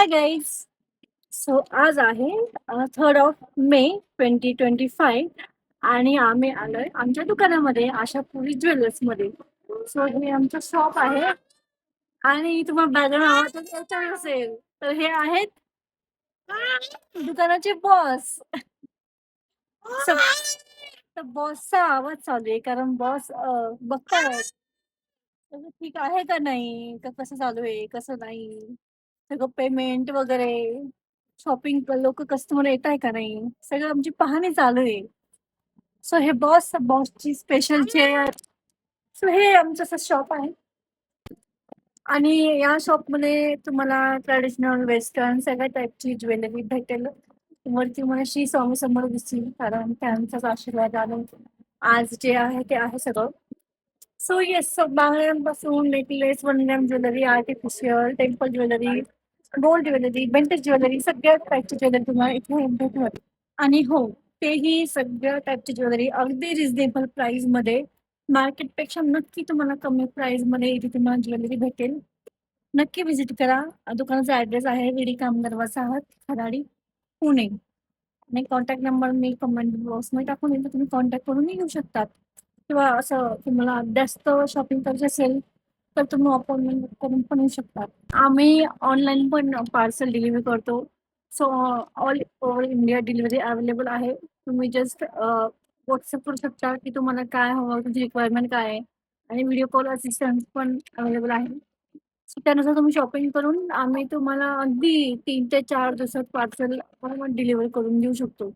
Hi guys. So आज आहे 3 मे 2025 आणि आम्ही आलोय आमच्या दुकानामध्ये आशापुरी ज्वेलर्समध्ये. सो हे आमचं शॉप आहे आणि तुम्हाला बॅकग्राऊंड आवाज येत असेल तर हे आहेत दुकानाचे बॉस. तर बॉसचा आवाज चालू आहे कारण बॉस बघताय कसं ठीक आहे का नाही, का कसं चालू आहे कसं नाही, सगळं पेमेंट वगैरे, शॉपिंग लोक कस्टमर येत आहे का नाही, सगळं आमची पाहणी चालू आहे. सो हे बॉसची स्पेशल चेअर. सो हे आमचं असं शॉप आहे आणि या शॉपमध्ये तुम्हाला ट्रेडिशनल वेस्टर्न सगळ्या टाईपची ज्वेलरी भेटेल. वरती मला श्री स्वामी समोर दिसतील कारण त्यांचाच आशीर्वाद आलो आज जे आहे ते आहे सगळं. सो येस, बांगड्यांपासून necklace, one gram jewellery, artificial, temple jewellery, gold jewellery, vintage jewellery, सगळ्या टाईपची ज्वेलरी तुम्हाला इथे भेटणार. आणि हो, तेही सगळ्या टाईपची ज्वेलरी अगदी रिझनेबल प्राइस मध्ये, मार्केटपेक्षा नक्की तुम्हाला कमी प्राइस मध्ये इथे तुम्हाला ज्वेलरी भेटेल. नक्की व्हिजिट करा. दुकानाचा ऍड्रेस आहे विडी कामगार वसाहत, खराडी, पुणे. आणि कॉन्टॅक्ट नंबर मी कमेंट बॉक्समध्ये टाकून येईल, तुम्ही कॉन्टॅक्ट करून येऊ शकतात. किंवा असं तुम्हाला जास्त शॉपिंग करायची असेल तर तुम्ही अपॉइंटमेंट करून पण येऊ शकतात. आम्ही ऑनलाईन पण पार्सल डिलिव्हरी करतो. So all over India delivery available आहे. तुम्ही जस्ट व्हॉट्सअप करू शकता की तुम्हाला काय हवं, तुमची रिक्वायरमेंट काय आहे, आणि व्हिडिओ कॉल असिस्टन्स पण अवेलेबल आहे. सो त्यानुसार तुम्ही शॉपिंग करून आम्ही तुम्हाला अगदी 3 ते 4 दिवसात पार्सल डिलिव्हर करून देऊ शकतो.